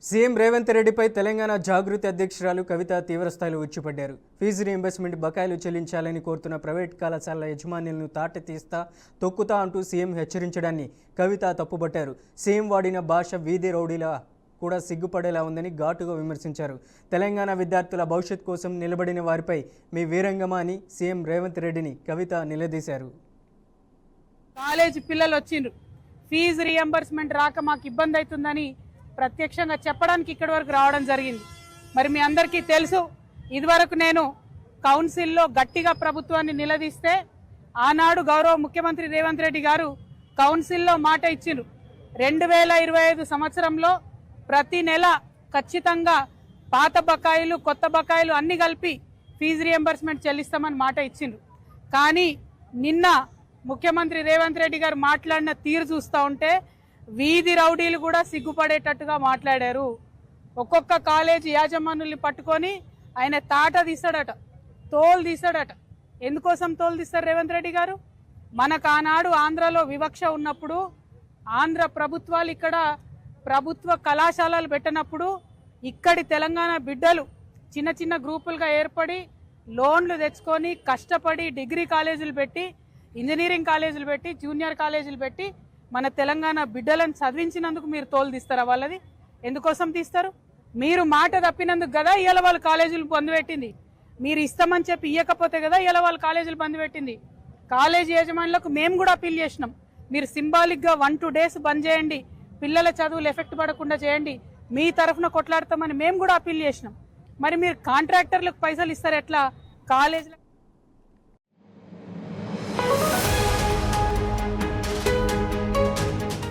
CM Revanth రెడ్డిపై తెలంగాణ జాగృతి అధ్యక్షురాలు కవిత తీవ్రస్థాయిలో ఉచ్చిపడ్డారు. ఫీజు రీయింబర్స్మెంట్ బకాయిలు చెల్లించాలని కోరుతున్న ప్రైవేట్ కళాశాలల యజమానులను తాట తీస్తా తొక్కుతా అంటూ సీఎం హెచ్చరించడాన్ని కవిత తప్పుపట్టారు. సీఎం వాడిన భాష వీధి రౌడీలా కూడా సిగ్గుపడేలా ఉందని ఘాటుగా విమర్శించారు. తెలంగాణ విద్యార్థుల భవిష్యత్ కోసం నిలబడిన వారిపై మీ వీరంగమా అని సీఎం రేవంత్ రెడ్డిని కవిత నిలదీశారు. కాలేజీ పిల్లలు వచ్చిండ్రు, ఫీజు రీయింబర్స్మెంట్ రాక మాకు ఇబ్బంది అవుతుందని ప్రత్యక్షంగా చెప్పడానికి ఇక్కడి వరకు రావడం జరిగింది. మరి మీ అందరికీ తెలుసు, ఇదివరకు నేను కౌన్సిల్లో గట్టిగా ప్రభుత్వాన్ని నిలదీస్తే ఆనాడు గౌరవ ముఖ్యమంత్రి రేవంత్ రెడ్డి గారు కౌన్సిల్లో మాట ఇచ్చిండ్రు. 2025 సంవత్సరంలో ప్రతి నెల ఖచ్చితంగా పాత బకాయిలు కొత్త బకాయిలు అన్ని కలిపి ఫీజు రీయింబర్స్మెంట్ చెల్లిస్తామని మాట ఇచ్చిండ్రు. కానీ నిన్న ముఖ్యమంత్రి రేవంత్ రెడ్డి గారు మాట్లాడిన తీరు చూస్తూ ఉంటే వీధి రౌడీలు కూడా సిగ్గుపడేటట్టుగా మాట్లాడారు. ఒక్కొక్క కాలేజీ యాజమానుల్ని పట్టుకొని ఆయన తాట తీస్తాడట, తోలు తీస్తాడట. ఎందుకోసం తోలు తీస్తారు రేవంత్ రెడ్డి గారు? మనకు ఆనాడు ఆంధ్రలో వివక్ష ఉన్నప్పుడు, ఆంధ్ర ప్రభుత్వాలు ఇక్కడ ప్రభుత్వ కళాశాలలు పెట్టినప్పుడు ఇక్కడి తెలంగాణ బిడ్డలు చిన్న చిన్న గ్రూపులుగా ఏర్పడి లోన్లు తెచ్చుకొని కష్టపడి డిగ్రీ కాలేజీలు పెట్టి, ఇంజనీరింగ్ కాలేజీలు పెట్టి, జూనియర్ కాలేజీలు పెట్టి మన తెలంగాణ బిడ్డలను చదివించినందుకు మీరు తోలు తీస్తారా? వాళ్ళది ఎందుకోసం తీస్తారు? మీరు మాట తప్పినందుకు కదా ఇవాళ వాళ్ళు కాలేజీలు బంద్ పెట్టింది. మీరు ఇస్తామని చెప్పి ఇవ్వకపోతే కదా ఇవాళ వాళ్ళు కాలేజీలు బంద్ పెట్టింది. కాలేజీ యజమానులకు మేము కూడా అప్పీల్ చేసినాం, మీరు సింబాలిక్గా 1-2 డేస్ బంద్ చేయండి, పిల్లల చదువులు ఎఫెక్ట్ పడకుండా చేయండి, మీ తరఫున కొట్లాడతామని మేము కూడా అప్పీల్ చేసినాం. మరి మీరు కాంట్రాక్టర్లకు పైసలు ఇస్తారు ఎట్లా? కాలేజీలకు